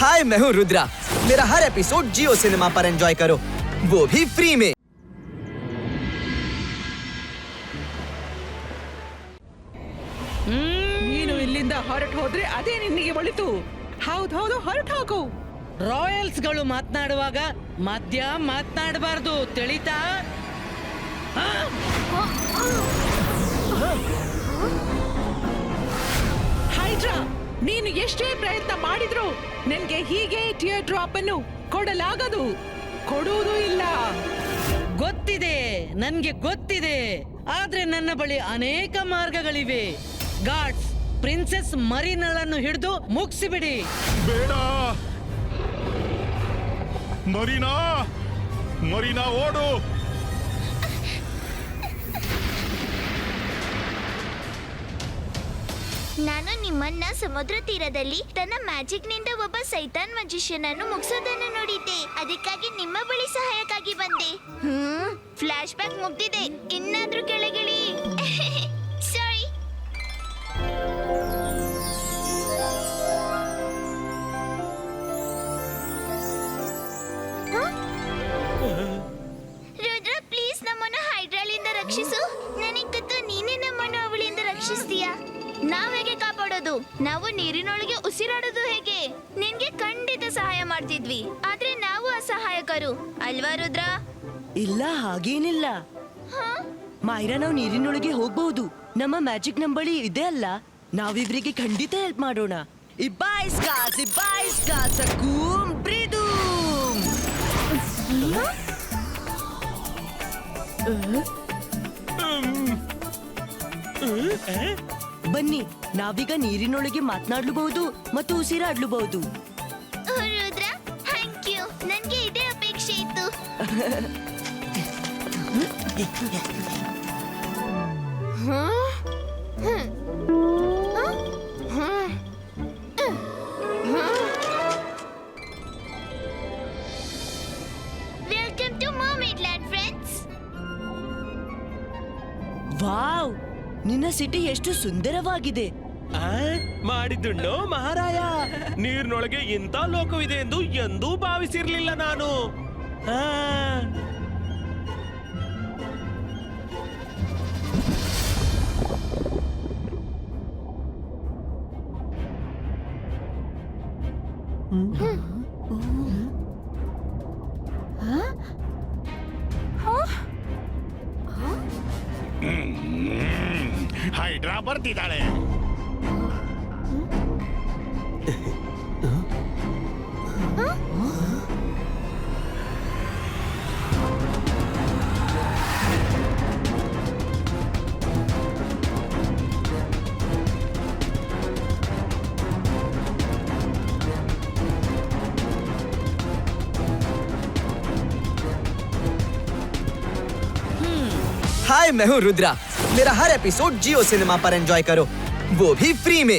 हाय, मैं हूँ रुद्रा। मेरा हर एपिसोड जियो सिनेमा पर एंजॉय करो, वो भी फ्री में। ನೀನು ಇಲ್ಲಿಂದ ಹೊರಟು ಹೋದ್ರೆ ಅದೇ ನಿನ್ನಿಗೆ ಒಳಿತು. ಹೌದು ಹೊರಟು ಹೋಗು. ರಾಯಲ್ಸ್ಗಳು ಮಾತನಾಡುವಾಗ ಮಧ್ಯ ಮಾತನಾಡಬಾರ್ದು, ತಿಳಿತಾ? ಹೈಡ್ರಾ, ನೀನು ಎಷ್ಟೇ ಪ್ರಯತ್ನ ಮಾಡಿದ್ರು ನಿನ್ಗೆ ಹೀಗೆ ಟಿಯರ್ ಡ್ರಾಪ್ ಅನ್ನು ಕೊಡಲಾಗದು, ಕೊಡುವುದು ಇಲ್ಲ. ಗೊತ್ತಿದೆ, ನನ್ಗೆ ಗೊತ್ತಿದೆ. ಆದ್ರೆ ನನ್ನ ಬಳಿ ಅನೇಕ ಮಾರ್ಗಗಳಿವೆ. ಗಾರ್ಡ್ಸ್, ಪ್ರಿನ್ಸೆಸ್ ಮರೀನಳನ್ನು ಹಿಡಿದು ಮುಗಿಸಿಬಿಡಿ. ಬೇಡ ಮರೀನಾ, ಮರೀನಾ ಓಡು. ನಾನು ನಿಮ್ಮನ್ನ ಸಮುದ್ರ ತೀರದಲ್ಲಿ ತನ್ನ ಮ್ಯಾಜಿಕ್ ನಿಂದ ಒಬ್ಬ ಸೈತಾನ್ ಮ್ಯಾಜಿಷಿಯನ್ ಅನ್ನು ಮುಗಿಸೋದನ್ನು ನೋಡಿದ್ದೆ. ಅದಕ್ಕಾಗಿ ನಿಮ್ಮ ಬಳಿ ಸಹಾಯಕ್ಕಾಗಿ ಬಂದೆ. ಫ್ಲಾಶ್ ಬ್ಯಾಕ್ ಮುಗ್ದಿದೆ, ಇನ್ನಾದ್ರೂ ಕೆಳಗಿಳಿ. ಸಾರಿ. ರುದ್ರ, ಪ್ಲೀಸ್ ನಮ್ಮನ್ನು ಹೈಡ್ರಾಲಿಂದ ರಕ್ಷಿಸು. ನನಗೆ ಗೊತ್ತು ನೀನೇ ನಮ್ಮನ್ನು ಅವಳಿಂದ ರಕ್ಷಿಸ್ತೀಯಾ. ನಾವ್ ಹೇಗೆ ಕಾಪಾಡೋದು? ನಾವು ನೀರಿನೊಳಗೆ ಉಸಿರಾಡೋದು ಹೇಗೆ? ನಿನ್ಗೆ ಖಂಡಿತ ಸಹಾಯ ಮಾಡ್ತಿದ್ವಿ, ಆದ್ರೆ ನಾವು ಅಸಹಾಯಕರು ಅಲ್ವಾ ರುದ್ರ? ಇಲ್ಲ, ಹಾಗೇನಿಲ್ಲ. ಮೈರಾ, ನಾವು ನೀರಿನೊಳಗೆ ಹೋಗ್ಬಹುದು. ನಮ್ಮ ಮ್ಯಾಜಿಕ್ ನಂಬಳಿ ಇದೆ ಅಲ್ಲ, ನಾವಿವ್ರಿಗೆ ಖಂಡಿತ ಹೆಲ್ಪ್ ಮಾಡೋಣ. ಬನ್ನಿ, ನಾವೀಗ ನೀರಿನೊಳಗೆ ಮಾತನಾಡ್ಲಬಹುದು ಮತ್ತು ಉಸಿರಾಡ್ಲಬಹುದು. Rudra, thank you. ನನ್ಗೆ ಇದೇ ಅಪೇಕ್ಷೆ ಇತ್ತು. Welcome to mermaid land friends. Wow, ನಿನ್ನ ಸಿಟಿ ಎಷ್ಟು ಸುಂದರವಾಗಿದೆ. ಮಾಡಿದ್ದುಣ್ಣು ಮಹಾರಾಯ. ನೀರಿನೊಳಗೆ ಇಂಥ ಲೋಕವಿದೆ ಎಂದು ಎಂದೂ ಭಾವಿಸಿರ್ಲಿಲ್ಲ ನಾನು. ಹೈಡ್ರಾ ಬರ್ತಿದ್ದಾಳೆ. हाय, मैं हूँ रुद्रा। मेरा हर एपिसोड जियो सिनेमा पर एंजॉय करो, वो भी फ्री में।